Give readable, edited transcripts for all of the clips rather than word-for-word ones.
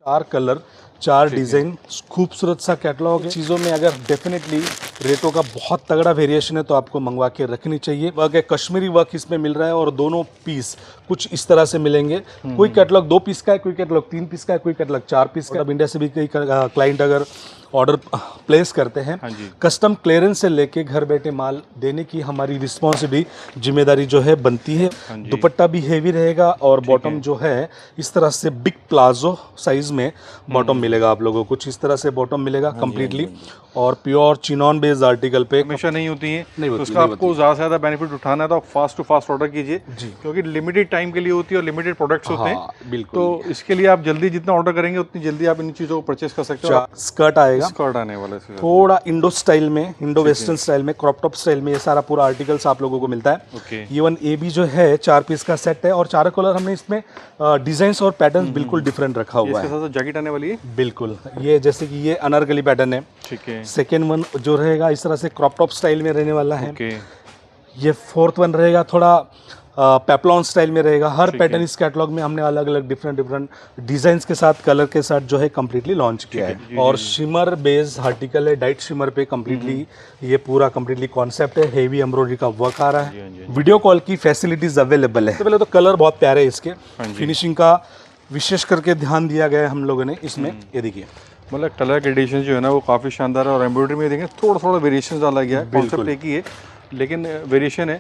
4 colour 4 design, खूबसूरत सा catalogue है। चीज़ों में अगर डेफिनेटली रेटों का बहुत तगड़ा वेरिएशन है तो आपको मंगवा के रखनी चाहिए। वर्क है, कश्मीरी वर्क इसमें मिल रहा है और दोनों पीस कुछ इस तरह से मिलेंगे। कोई कैटलॉग 2 पीस का है, कोई कैटलॉग 3 पीस का है, कोई कैटलॉग 4 पीस का है। इंडिया से भी कई क्लाइंट अगर ऑर्डर प्लेस करते हैं, कस्टम क्लियरेंस से लेके घर बैठे माल देने की हमारी रिस्पॉन्सिबिलिटी जिम्मेदारी जो है बनती है। दुपट्टा भी हेवी रहेगा और बॉटम जो है इस तरह से बिग प्लाजो साइज में बॉटम मिलेगा आप लोगों को। कुछ इस तरह से बॉटम मिलेगा कंप्लीटली और प्योर चिनॉन बेस्ड आर्टिकल पे हमेशा नहीं होती है, तो उसका आपको ज़्यादा से ज़्यादा बेनिफिट उठाना है तो आप फास्ट टू फास्ट ऑर्डर कीजिए, क्योंकि लिमिटेड टाइम के लिए होती है और लिमिटेड प्रोडक्ट्स होते हैं। बिल्कुल, तो इसके लिए आप जल्दी जितना ऑर्डर करेंगे उतनी जल्दी आप इन चीज़ों को परचेस कर सकते हो। स्कर्ट आएगा, स्कर्ट आने वाला है थोड़ा इंडो स्टाइल में, इंडो वेस्टर्न स्टाइल में, क्रॉप टॉप स्टाइल में, ये सारा पूरा आर्टिकल्स आप लोगों को मिलता है। इवन ये भी जो है 4 पीस का सेट है और चारों कलर हमने इसमें डिजाइन्स और पैटर्न बिल्कुल डिफरेंट रखा हुआ है। इसके साथ जैकेट आने वाली है, बिल्कुल। ये जैसे कि ये अनारकली पैटर्न है, ठीक है। सेकेंड वन जो रहेगा इस तरह से क्रॉप टॉप स्टाइल में रहने वाला है। ये फोर्थ वन रहेगा थोड़ा पेप्लॉन स्टाइल में रहेगा। हर पैटर्न इस कैटलॉग में हमने अलग अलग डिफरेंट डिजाइन्स के साथ, कलर के साथ जो है कम्प्लीटली लॉन्च किया है। और शिमर बेस्ड आर्टिकल है, डाइट शिमर पे कम्प्लीटली ये पूरा कम्प्लीटली कॉन्सेप्ट है। हेवी एम्ब्रॉयडरी का वर्क आ रहा है। वीडियो कॉल की फैसिलिटीज अवेलेबल है। तो पहले तो कलर बहुत प्यारे है इसके, फिनिशिंग का विशेष करके ध्यान दिया गया है हम लोगों ने इसमें। ये देखिए मतलब कलर के एडिशन जो है ना वो काफ़ी शानदार है और एम्ब्रॉयडरी में देखें थोड़ा वेरिएशन डाला गया है। कॉन्सेप्ट एक ही है लेकिन वेरिएशन है।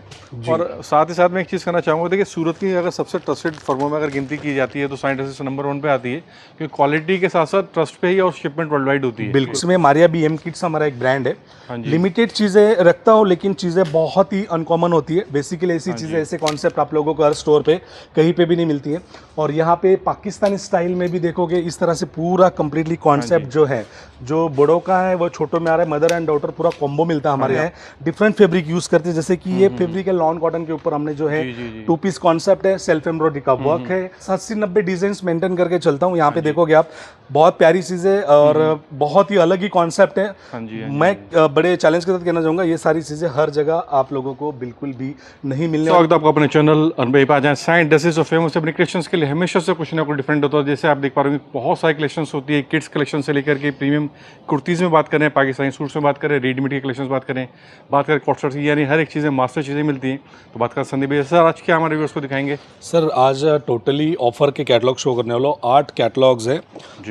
और साथ ही साथ मैं एक चीज़ करना चाहूँगा, देखिए सूरत की अगर सबसे ट्रस्टेड फर्मों में अगर गिनती की जाती है तो साइंट एसिस्ट नंबर 1 पे आती है, क्योंकि क्वालिटी के साथ साथ ट्रस्ट पे ही और शिपमेंट वर्ल्ड वाइड होती है। बिल्कुल। इसमें मारिया BM किट्स हमारा एक ब्रांड है। लिमिटेड चीज़ें रखता हूँ लेकिन चीज़ें बहुत ही अनकॉमन होती है। बेसिकली ऐसी चीज़ें, ऐसे कॉन्सेप्ट आप लोगों को हर स्टोर पे कहीं पे भी नहीं मिलती है। और यहाँ पे पाकिस्तानी स्टाइल में भी देखोगे इस तरह से पूरा कंप्लीटली कॉन्सेप्ट जो है, जो बड़ों का है वो छोटों में आ रहा है। मदर एंड डॉटर पूरा कॉम्बो मिलता है हमारे यहाँ। डिफरेंट फैब्रिक यूज करते हैं, जैसे कि ये फैब्रिक है लॉन कॉटन के ऊपर हमने जो है 2 पीस कॉन्सेप्ट है, सेल्फ एम्ब्रॉयडरी का वर्क है। 80-90 डिजाइन मेंटेन करके चलता हूँ। यहाँ पे देखोगे आप बहुत प्यारी चीजें और बहुत ही अलग ही कॉन्सेप्ट है। मैं बड़े चैलेंज के साथ कहना चाहूंगा ये सारी चीजें हर जगह आप लोगों को बिल्कुल भी नहीं मिलने। स्वागत है आपका अपने चैनल अनबे पे। आ जाए साइंट ड्रेसेस और फेमस अपने कलेक्शंस के लिए हमेशा से कुछ ना कुछ डिफरेंट होता है। जैसे आप देख पा रहे हैं बहुत सारी कलेक्शंस होती है, किड्स कलेक्शन से लेकर के प्रीमियम कुर्तीज़ में बात करें, पाकिस्तानी सूट्स में बात करें, रेडीमेड की कलेक्शंस बात करें कॉट सेट्स, यानी हर एक चीज़ें मास्टर चीज़ें मिलती हैं। तो बात कर संदीप भैया, सर आज क्या हमारे व्यूअर्स को दिखाएंगे? सर आज टोटली ऑफर के कैटलॉग शो करने वाला 8 कैटलॉग्स है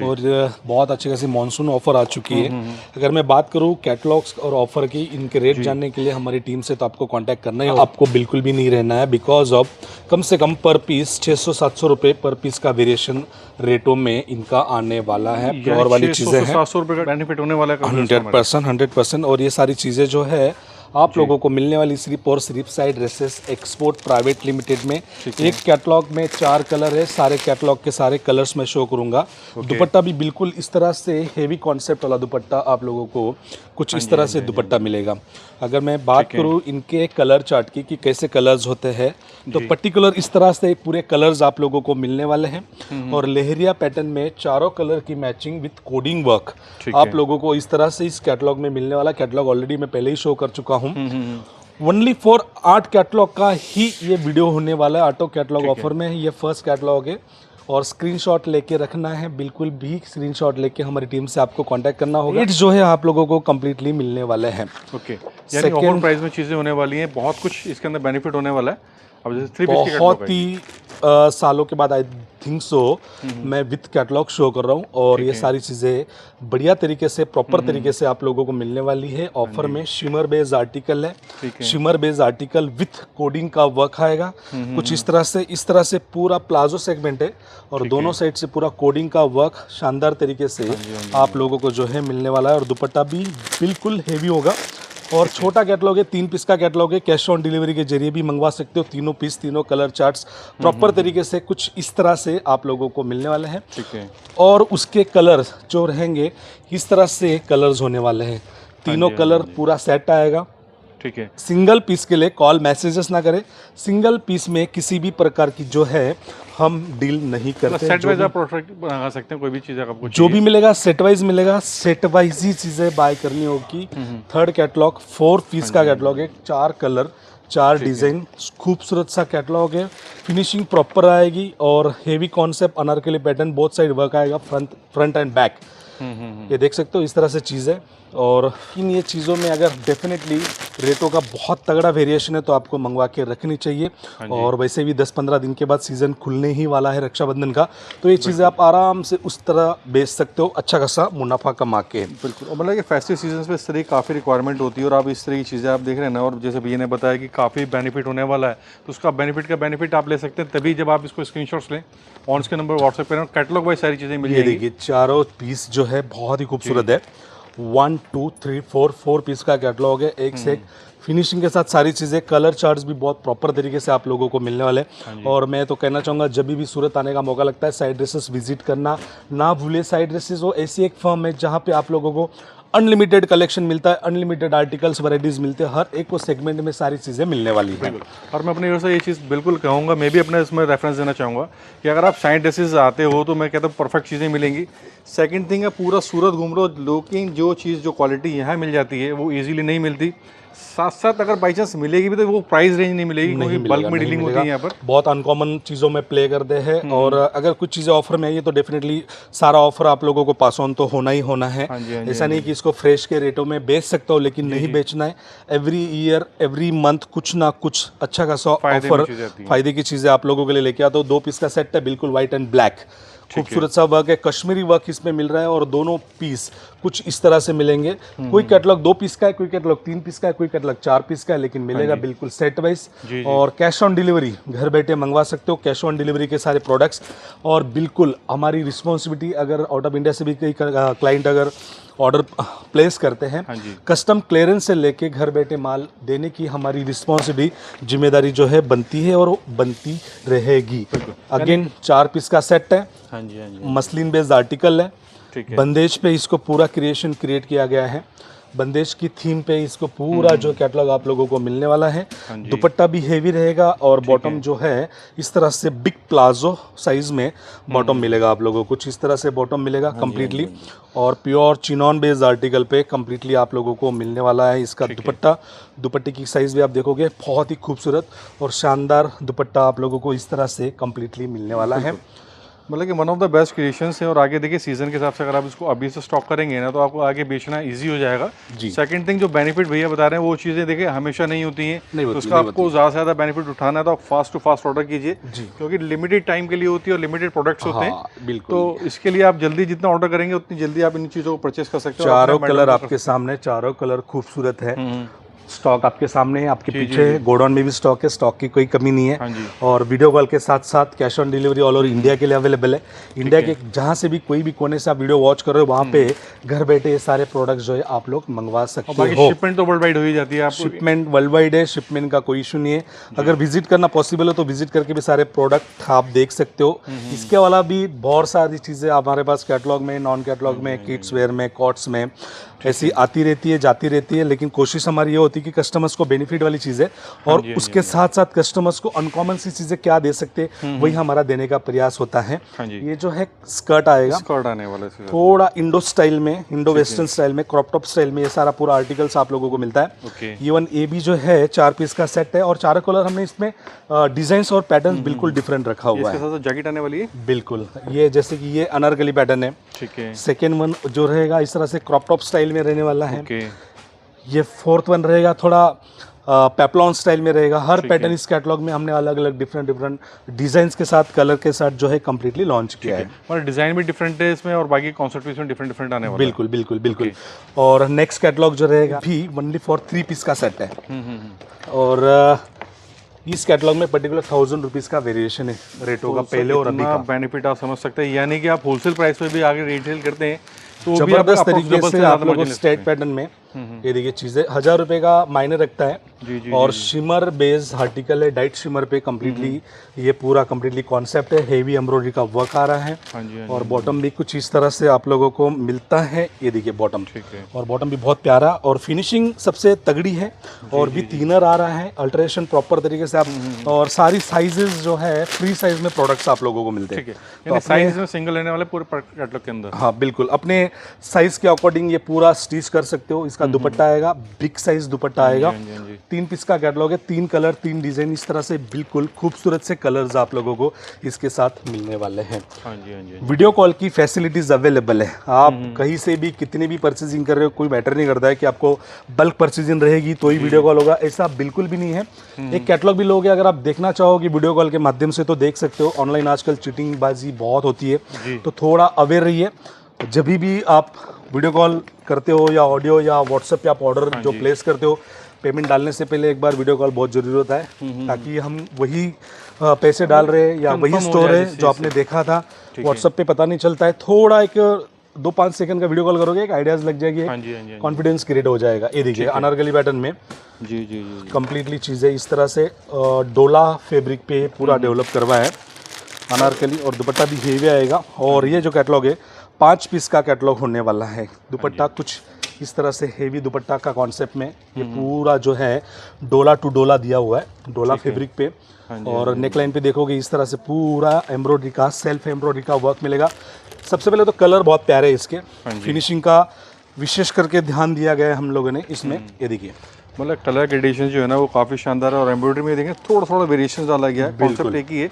और बहुत अच्छी खासी मानसून ऑफर आ चुकी है। अगर मैं बात करूँ कैटलॉग्स और ऑफर की, इनके रेट जानने के लिए हमारी टीम से तो आपको कांटेक्ट करना है, आपको बिल्कुल भी नहीं रहना है। बिकॉज ऑफ कम से कम पर पीस 600-700 रुपये पर पीस का वेरिएशन रेटों में इनका आने वाला है। प्योर वाली चीज़ें हैं, 700 रुपये का बेनिफिट होने वाला है 100%। और ये सारी चीज़ें जो है आप लोगों को मिलने वाली सिर्फ और सिर्फ side dresses export private limited में। एक कैटलॉग में 4 कलर है, सारे कैटलॉग के सारे कलर्स मैं शो करूंगा। दुपट्टा भी बिल्कुल इस तरह से हेवी कॉन्सेप्ट वाला दुपट्टा आप लोगों को कुछ इस तरह से दुपट्टा मिलेगा। अगर मैं बात करूं इनके कलर चार्ट की कि कैसे कलर्स होते हैं, तो पर्टिकुलर इस तरह से पूरे कलर्स आप लोगों को मिलने वाले हैं। और लहरिया पैटर्न में चारों कलर की मैचिंग विथ कोडिंग वर्क आप लोगों को इस तरह से इस कैटलॉग में मिलने वाला। कैटलॉग ऑलरेडी मैं पहले ही शो कर चुका हूँ। ओनली फॉर 8 कैटलॉग का ही ये वीडियो होने वाला है। 8 कैटलॉग ऑफर में है, ये फर्स्ट कैटलॉग है और स्क्रीनशॉट लेके रखना है। बिल्कुल भी स्क्रीनशॉट लेके हमारी टीम से आपको कांटेक्ट करना होगा। रेट जो है आप लोगों को कंप्लीटली मिलने वाले हैं। यानी ऑफर प्राइस में चीजें होने वाली हैं, बहुत कुछ इसके अंदर बेनिफिट होने वाला है। अब जैसे 3 पीस की बहुत ही सालों के बाद आई थिंक सो मैं विथ कैटलॉग शो कर रहा हूँ और ये सारी चीज़ें बढ़िया तरीके से, प्रॉपर तरीके से आप लोगों को मिलने वाली है। ऑफर में शिमर बेस्ड आर्टिकल है, shimmer based article with coding का वर्क आएगा कुछ इस तरह से पूरा प्लाजो सेगमेंट है और दोनों साइड से पूरा कोडिंग का वर्क शानदार तरीके से आप लोगों को जो है मिलने वाला है। और दुपट्टा भी बिल्कुल हेवी होगा और छोटा कैटलॉग है, 3 पीस का कैटलॉग है। कैश ऑन डिलीवरी के जरिए भी मंगवा सकते हो। तीनों पीस, तीनों कलर चार्ट्स प्रॉपर तरीके से कुछ इस तरह से आप लोगों को मिलने वाले हैं। और उसके कलर जो रहेंगे इस तरह से कलर्स होने वाले हैं। तीनों कलर पूरा सेट आएगा। ठीक है। सिंगल पीस के लिए कॉल मैसेजेस ना करें। सिंगल पीस में किसी भी प्रकार की जो है हम डील नहीं करते। सेट वाइज आप प्रोडक्ट बना सकते हैं, कोई भी चीज़ आपको जो भी मिलेगा सेट वाइज मिलेगा। सेट वाइज ही चीज़ें बाय करनी होगी। थर्ड कैटलॉग 4 पीस का कैटलॉग है, 4 कलर 4 डिज़ाइन, खूबसूरत सा कैटलॉग है, फिनिशिंग प्रॉपर आएगी और heavy concept Anarkali pattern, both side work आएगा, फ्रंट एंड बैक। ये देख सकते हो इस तरह से चीज़ है। और इन ये चीज़ों में अगर डेफिनेटली रेटों का बहुत तगड़ा वेरिएशन है तो आपको मंगवा के रखनी चाहिए। और वैसे भी 10-15 दिन के बाद सीज़न खुलने ही वाला है रक्षाबंधन का, तो ये चीज़ें आप आराम से उस तरह बेच सकते हो, अच्छा खासा मुनाफा कमा के। बिल्कुल, और मतलब कि फेस्टिव सीजन पे इस तरह की काफ़ी रिक्वायरमेंट होती है और आप इस तरह की चीज़ें आप देख रहे हैं ना, और जैसे भैया ने बताया कि काफ़ी बेनिफिट होने वाला है, तो उसका बेनिफिट आप ले सकते हैं तभी जब आप इसको स्क्रीनशॉट्स लें। ऑन के नंबर व्हाट्सएप पे कैटलॉग वाइज सारी चीज़ें मिल ये जाएगी। देखिए चारों पीस जो है बहुत ही खूबसूरत है। 1 2 3 4 पीस का कैटलॉग है, एक से एक फिनिशिंग के साथ सारी चीज़ें, कलर चार्ट्स भी बहुत प्रॉपर तरीके से आप लोगों को मिलने वाले हैं। और मैं तो कहना चाहूँगा जब भी सूरत आने का मौका लगता है साइड ड्रेसेस विजिट करना ना भूले। साइड ड्रेसेस वो ऐसी एक फर्म है जहाँ पे आप लोगों को अनलिमिटेड कलेक्शन मिलता है, अनलिमिटेड आर्टिकल्स वैराइटीज़ मिलते हैं, हर एक को सेगमेंट में सारी चीज़ें मिलने वाली हैं। और मैं अपनी ओर से ये चीज़ बिल्कुल कहूँगा, मैं भी अपने इसमें रेफरेंस देना चाहूँगा कि अगर आप साइड ड्रेसेस आते हो तो मैं कहता हूँ परफेक्ट चीज़ें मिलेंगी। सेकंड थिंग है, पूरा सूरत घूम रहे हो, लेकिन जो चीज़ जो क्वालिटी यहाँ मिल जाती है वो इजीली नहीं मिलती। साथ साथ अगर बाई चांस मिलेगी भी तो वो प्राइस रेंज नहीं मिलेगी, क्योंकि बल्क में डीलिंग होती है यहाँ पर। बहुत अनकॉमन चीज़ों में प्ले करते हैं और अगर कुछ चीज़ें ऑफर में आई है तो डेफिनेटली सारा ऑफर आप लोगों को पास ऑन तो होना ही होना है। ऐसा नहीं कि इसको फ्रेश के रेटों में बेच सकता हो, लेकिन नहीं बेचना है। एवरी ईयर एवरी मंथ कुछ ना कुछ अच्छा खासा ऑफर, फायदे की चीज़ें आप लोगों के लिए लेके आता हूँ। 2 पीस का सेट है, बिल्कुल व्हाइट एंड ब्लैक, खूबसूरत सा वर्क है, कश्मीरी वर्क इसमें मिल रहा है और दोनों पीस कुछ इस तरह से मिलेंगे। कोई कैटलॉग 2 पीस का है, कोई कैटलॉग 3 पीस का है, कोई कैटलॉग 4 पीस का है, लेकिन मिलेगा बिल्कुल सेट वाइज। और कैश ऑन डिलीवरी घर बैठे मंगवा सकते हो, कैश ऑन डिलीवरी के सारे प्रोडक्ट्स। और बिल्कुल हमारी रिस्पॉन्सिबिलिटी, अगर आउट ऑफ इंडिया से भी कई क्लाइंट अगर ऑर्डर प्लेस करते हैं, कस्टम क्लियरेंस से लेके घर बैठे माल देने की हमारी रिस्पॉन्सिबिलिटी, जिम्मेदारी जो है बनती है और बनती रहेगी। अगेन 4 पीस का सेट है, मसलिन बेस्ड आर्टिकल है, बंदेज पे इसको पूरा क्रिएट किया गया है। बंदेज की थीम पे इसको पूरा जो कैटलॉग आप लोगों को मिलने वाला है। दुपट्टा भी हेवी रहेगा और बॉटम जो है इस तरह से बिग प्लाजो साइज में बॉटम मिलेगा आप लोगों को, कुछ इस तरह से बॉटम मिलेगा कंप्लीटली। और प्योर चिनॉन बेस्ड आर्टिकल पे कंप्लीटली आप लोगों को मिलने वाला है इसका दुपट्टा। दुपट्टे की साइज भी आप देखोगे बहुत ही खूबसूरत और शानदार दुपट्टा आप लोगों को इस तरह से कंप्लीटली मिलने वाला है। मतलब कि one of the best creations है। और आगे देखिए सीजन के हिसाब से अगर आप इसको अभी से स्टॉक करेंगे ना तो आपको आगे बेचना इजी हो जाएगा। सेकंड थिंग, जो बेनिफिट भैया बता रहे हैं वो चीज़ें देखिए हमेशा नहीं होती हैं, तो उसका आपको ज़्यादा से ज़्यादा बेनिफिट उठाना है तो आप फास्ट टू फास्ट ऑर्डर कीजिए, क्योंकि लिमिटेड टाइम के लिए होती है और लिमिटेड प्रोडक्ट्स होते हैं। तो इसके लिए आप जल्दी जितना ऑर्डर करेंगे उतनी जल्दी आप इन चीज़ों को परचेस कर सकते हो। चारों कलर आपके सामने, चारों कलर खूबसूरत है। स्टॉक आपके सामने है, आपके पीछे गोडाउन में भी स्टॉक है, स्टॉक की कोई कमी नहीं है। और वीडियो कॉल के साथ साथ cash on delivery all over India के लिए अवेलेबल है। इंडिया के जहां से भी कोई भी कोने से आप वीडियो वॉच कर रहे हो वहां पे घर बैठे ये सारे प्रोडक्ट्स जो है आप लोग मंगवा सकते हो। शिपमेंट तो वर्ल्ड वाइड हो ही जाती है, आपको शिपमेंट वर्ल्ड वाइड है, शिपमेंट का कोई इशू नहीं है। अगर विजिट करना पॉसिबल है तो विजिट करके भी सारे प्रोडक्ट आप देख सकते हो। इसके अलावा भी बहुत सारी चीज़ें हमारे पास कैटलॉग में, नॉन कैटलॉग में, किड्स वेयर में, कॉट्स में ऐसी आती रहती है, जाती रहती है, लेकिन कोशिश हमारी ये होती है कि कस्टमर्स को बेनिफिट वाली चीज़ें और उसके साथ साथ कस्टमर्स को अनकॉमन सी चीज़ें क्या दे सकते हैं वही हमारा देने का प्रयास होता है। ये जो है स्कर्ट आएगा, स्कर्ट आने वाला है थोड़ा इंडो स्टाइल में, इंडो वेस्टर्न स्टाइल में, क्रॉप टॉप स्टाइल में, ये सारा पूरा आर्टिकल्स आप लोगों को मिलता है। इवन ये भी जो है 4 पीस का सेट है और चारों कलर हमने इसमें डिजाइन और पैटर्न बिल्कुल डिफरेंट रखा हुआ है। इसके साथ जैकेट आने वाली है बिल्कुल, ये जैसे कि ये अनारकली पैटर्न है। ठीक है। सेकेंड वन जो रहेगा इस तरह से क्रॉप टॉप स्टाइल में रहने वाला है। ये फोर्थ वन रहेगा थोड़ा पेप्लॉन स्टाइल में रहेगा। हर पैटर्न इस कैटलॉग में हमने अलग अलग डिफरेंट डिजाइन्स के साथ, कलर के साथ जो है कंप्लीटली लॉन्च किया है। और डिजाइन भी डिफरेंट है इसमें और बाकी कॉन्सेप्ट इसमें डिफरेंट आने वाला है। बिल्कुल बिल्कुल बिल्कुल। और नेक्स्ट कैटलॉग जो रहेगा भी ओनली फॉर 3 पीस का सेट है। और इस कैटलॉग में पर्टिकुलर 1000 रुपीज़ का वेरिएशन है रेटों का पहले और अभी का। बेनिफिट आप समझ सकते हैं, यानी कि आप होलसेल प्राइस पे भी आगे रिटेल करते हैं तो जबरदस्त तरीके से आप लोगों को स्ट्रेट पैटर्न में ये देखिए चीज़ें 1000 रुपये का मायने रखता है। और शिमर बेस्ड आर्टिकल है, डाइट शिमर पे कम्प्लीटली ये पूरा कम्प्लीटली कॉन्सेप्ट है। हेवी एम्ब्रॉयडरी का वर्क आ रहा है और बॉटम भी कुछ इस तरह से आप लोगों को मिलता है। ये देखिए बॉटम, और बॉटम भी बहुत प्यारा और फिनिशिंग सबसे तगड़ी है और भी थिनर आ रहा है, अल्ट्रेशन प्रॉपर तरीके से आप। और सारी साइजेस जो है फ्री साइज में प्रोडक्ट्स आप लोगों को मिलते हैं। तो साइज में सिंगल लेने वाले पूरे कैटलॉग के अंदर, हाँ बिल्कुल, अपने साइज के अकॉर्डिंग ये पूरा स्टिच कर सकते हो। इसका का दुपट्टा आएगा, बिग साइज दुपट्टा आएगा। हाँ जी, हाँ जी। 3 पीस का कैटलॉग है, 3 कलर 3 डिजाइन, इस तरह से बिल्कुल खूबसूरत से कलर्स आप लोगों को इसके साथ मिलने वाले हैं। हाँ जी, हाँ जी। वीडियो कॉल की फैसिलिटीज अवेलेबल है, आप कहीं से भी कितनी भी परचेजिंग कर रहे हो, कोई मैटर नहीं करता है कि आपको बल्क परचेजिंग रहेगी तो ही वीडियो कॉल होगा, ऐसा बिल्कुल भी नहीं है। एक कैटलॉग भी लोगे, अगर आप देखना चाहोगे वीडियो कॉल के माध्यम से तो देख सकते हो। ऑनलाइन आजकल चीटिंग बाजी बहुत होती है, तो थोड़ा अवेयर रहिए। जब भी आप वीडियो कॉल करते हो या ऑडियो या व्हाट्सएप पे आप ऑर्डर जो प्लेस करते हो, पेमेंट डालने से पहले एक बार वीडियो कॉल बहुत जरूरी होता है, ताकि हम वही पैसे डाल रहे हैं या वही स्टोर है जो आपने देखा था। व्हाट्सएप पे पता नहीं चलता है, थोड़ा एक 2-5 सेकंड का वीडियो कॉल करोगे, एक आइडियाज लग जाएगी, कॉन्फिडेंस क्रिएट हो जाएगा। ये देखिए अनारकली पैटर्न में जी जी जी कंप्लीटली चीज़ें इस तरह से डोला फैब्रिक पे पूरा डेवलप करवा है अनारकली, और दुपट्टा भी हेवी आएगा। और ये जो कैटलॉग है 5 पीस का कैटलॉग होने वाला है। दुपट्टा कुछ इस तरह से हेवी दुपट्टा का कॉन्सेप्ट में ये पूरा जो है डोला टू डोला दिया हुआ है, डोला फैब्रिक पे। और नेकलाइन पे देखोगे इस तरह से पूरा एम्ब्रॉयडरी का, सेल्फ एम्ब्रॉयडरी का वर्क मिलेगा। सबसे पहले तो कलर बहुत प्यारे हैं इसके, फिनिशिंग का विशेष करके ध्यान दिया गया है हम लोगों ने इसमें। ये देखिए मतलब कलर ग्रेडेशन जो है ना वो काफ़ी शानदार है, और एम्ब्रॉयडरी में देखें थोड़ा थोड़ा वेरिएशन डाला गया है, कॉन्सेप्ट एक ही है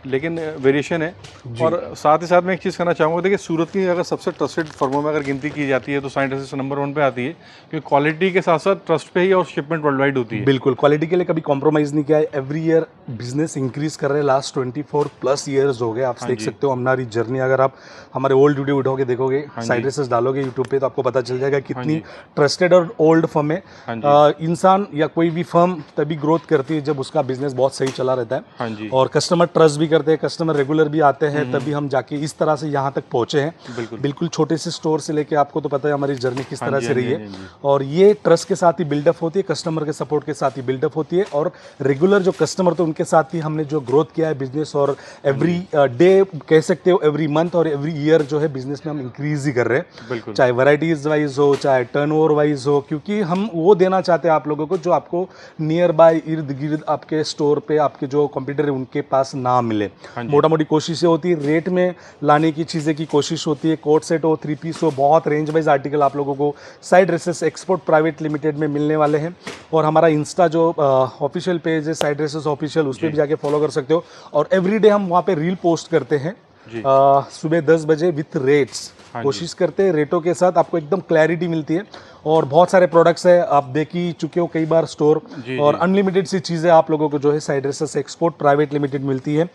लेकिन वेरिएशन है। और साथ ही साथ मैं एक चीज़ कहना चाहूँगा, देखिए सूरत की अगर सबसे ट्रस्टेड फर्मों में अगर गिनती की जाती है तो साइंट ड्रेसेस नंबर 1 पे आती है, क्योंकि क्वालिटी के साथ साथ ट्रस्ट पे ही और शिपमेंट वर्ल्ड वाइड होती है। बिल्कुल, क्वालिटी के लिए कभी कॉम्प्रोमाइज़ नहीं किया है। एवरी ईयर बिजनेस इंक्रीज कर रहे हैं, लास्ट 24+ ईयर्स हो गए। आप देख सकते हो हमारी जर्नी, अगर आप हमारे ओल्ड वीडियो उठोगे देखोगे, साइड ड्रेसेस डालोगे यूट्यूब पे तो आपको पता चल जाएगा कितनी ट्रस्टेड और ओल्ड फर्म है। इंसान या कोई भी फर्म तभी ग्रोथ करती है जब उसका बिजनेस बहुत सही चला रहता है, और कस्टमर ट्रस्ट भी करते हैं, कस्टमर रेगुलर भी आते हैं, तभी हम जाके इस तरह से यहाँ तक पहुंचे हैं। बिल्कुल छोटे से स्टोर से लेके आपको तो पता है हमारी जर्नी किस तरह से रही है, और ये ट्रस्ट के साथ ही बिल्डअप होती है, कस्टमर के सपोर्ट के साथ ही बिल्डअप होती है। और रेगुलर जो कस्टमर तो उनके साथ ही हमने जो ग्रोथ किया है बिजनेस, और एवरी डे कह सकते हो, एवरी मंथ और एवरी ईयर जो है बिजनेस में हम इंक्रीज ही कर रहे हैं, चाहे वैरायटीज वाइज हो, चाहे टर्नओवर वाइज हो, क्योंकि हम वो देना चाहते हैं आप लोगों को जो आपको नियर बाय इर्द गिर्द आपके स्टोर पे आपके जो कंप्यूटर है उनके पास ना मिले। मोटा मोटी कोशिशें होती है, रेट में लाने की चीज़ें की कोशिश होती है। कोट सेट हो, 3 पीस हो, बहुत रेंज वाइज आर्टिकल आप लोगों को side dresses export private limited में मिलने वाले हैं। और हमारा इंस्टा जो ऑफिशियल पेज है साइड ड्रेसेस ऑफिशियल, उस पर भी जाके फॉलो कर सकते हो। और एवरीडे हम वहाँ पे रील पोस्ट करते हैं सुबह 10 बजे विथ रेट्स। कोशिश करते हैं रेटों के साथ आपको एकदम क्लैरिटी मिलती है, और बहुत सारे प्रोडक्ट्स है, आप देख ही चुके हो कई बार स्टोर, और अनलिमिटेड सी चीज़ें आप लोगों को जो है side dresses export private limited मिलती है।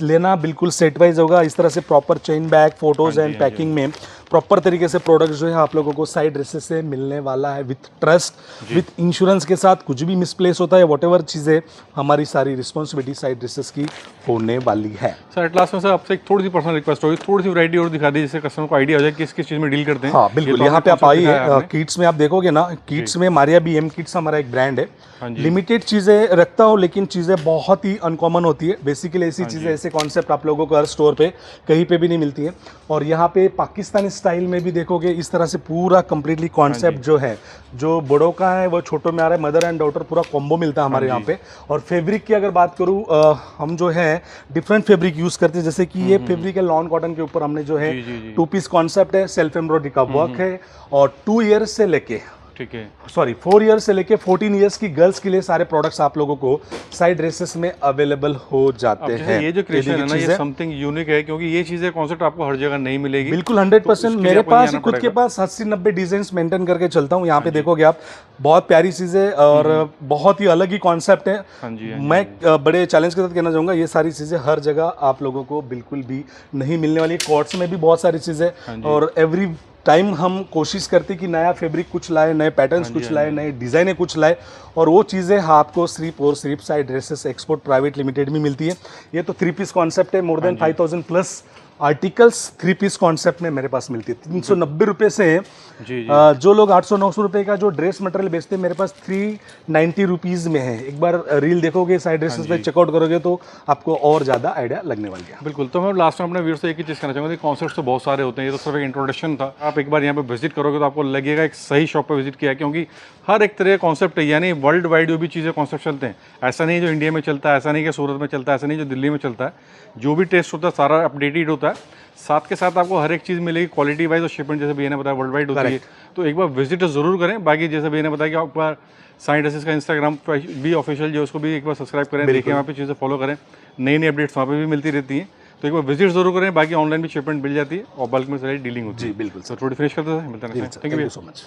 लेना बिल्कुल सेट वाइज होगा, इस तरह से proper chain bag, photos and packing में प्रॉपर तरीके से प्रोडक्ट जो है आप लोगों को साइड ड्रेसेस से मिलने वाला है, विथ ट्रस्ट, विथ इंश्योरेंस के साथ। कुछ भी मिसप्लेस होता है, वॉट एवर चीज़ें, हमारी सारी रिस्पॉन्सिबिलिटी साइड ड्रेसेस की होने वाली है। सर एट लास्ट में सर आपसे एक थोड़ी सी पर्सनल रिक्वेस्ट होगी, थोड़ी सी वैरायटी और दिखा दीजिए, जिससे कस्टमर को आइडिया हो जाए किस किस चीज़ में डील करते हैं। हाँ बिल्कुल, यहाँ पे आप आइए, किड्स में आप देखोगे ना, किड्स में मारिया BM किड्स हमारा एक ब्रांड है। लिमिटेड चीज़ें रखता हूँ, लेकिन चीज़ें बहुत ही अनकॉमन होती है। बेसिकली ऐसी चीज़ें, ऐसे कॉन्सेप्ट आप लोगों को हर स्टोर पे कहीं पे भी नहीं मिलती है। और यहाँ पे पाकिस्तानी स्टाइल में भी देखोगे इस तरह से पूरा कंप्लीटली कॉन्सेप्ट जो है, जो बड़ों का है वो छोटों में आ रहा है, मदर एंड डॉटर पूरा कॉम्बो मिलता है हमारे यहाँ पे। और फैब्रिक की अगर बात करूँ, हम जो है डिफरेंट फैब्रिक यूज़ करते हैं, जैसे कि ये फैब्रिक है लॉन कॉटन के ऊपर हमने जो है 2 पीस कॉन्सेप्ट है, सेल्फ एम्ब्रॉयडरी का वर्क है, और 2 ईयर्स से लेके 4 ईयर्स से लेके 14 ईयर्स की गर्ल्स के लिए सारे प्रोडक्ट्स आप लोगों को साइड ड्रेसेस में अवेलेबल हो जाते हैं। ये जो क्रिएशन है ना, ये समथिंग यूनिक है, क्योंकि ये चीजें कॉन्सेप्ट आपको हर जगह नहीं मिलेगी। बिल्कुल 100%। मेरे पास खुद के पास 80-90 डिजाइन मेंटेन करके चलता हूँ। यहाँ पे देखोगे आप, बहुत प्यारी चीजें और बहुत ही अलग ही कॉन्सेप्ट है। मैं बड़े चैलेंज के साथ कहना चाहूंगा, ये सारी चीजें हर जगह आप लोगों को बिल्कुल भी नहीं मिलने वाली। कॉर्ड्स में भी बहुत सारी चीजें, और एवरी टाइम हम कोशिश करते कि नया फैब्रिक कुछ लाए, नए पैटर्न्स कुछ लाए, नए डिज़ाइनें कुछ लाए, और वो चीज़ें आपको सिर्फ और सिर्फ side dresses export private limited में मिलती है। ये तो 3 पीस कॉन्सेप्ट है, more than 5000+ articles 3 piece concept में मेरे पास मिलती है। 390 रुपये से जो लोग 800-900 रुपये का जो ड्रेस मटेरियल बेचते हैं, मेरे पास 390 रुपीज़ में है। एक बार रील देखोगे, साइड ड्रेसेस पे चेकआउट करोगे तो आपको और ज़्यादा आइडिया लगने वाली है। बिल्कुल। तो मैं लास्ट में अपने व्यूअर्स से एक ही चीज़ कहना चाहूँगा, कॉन्सेप्ट तो बहुत सारे होते हैं, ये तो सिर्फ एक इंट्रोडक्शन था। आप एक बार यहाँ पे विजिट करोगे तो आपको लगेगा एक सही शॉप पे विजिट किया है, क्योंकि हर एक तरह का कॉन्सेप्ट है, यानी वर्ल्ड वाइड जो भी चीज़ें कॉन्सेप्ट चलते हैं, ऐसा नहीं जो इंडिया में चलता है, ऐसा नहीं कि सूरत में चलता है, ऐसा नहीं जो दिल्ली में चलता है, जो भी टेस्ट होता है सारा अपडेटेड होता है। साथ के साथ आपको हर एक चीज़ मिलेगी क्वालिटी वाइज और शिपमेंट, जैसे भैया ने बताया वर्ल्ड वाइड होती है। तो एक बार विजिट ज़रूर करें। बाकी जैसे भैया ने बताया कि आपका साई ड्रेसेस का इंस्टाग्राम भी ऑफिशियल जो उसको भी एक बार सब्सक्राइब करें, देखें वहाँ पे चीज़ें फॉलो करें, नई नई अपडेट्स वहाँ पे भी मिलती रहती हैं। तो एक बार विजिट जरूर करें। बाकी ऑनलाइन भी शिपमेंट मिल जाती है और बल्क में सारी डीलिंग होती है। जी बिल्कुल तो थोड़ी फिनिश करते हैं, मिलते हैं। Thank you so much.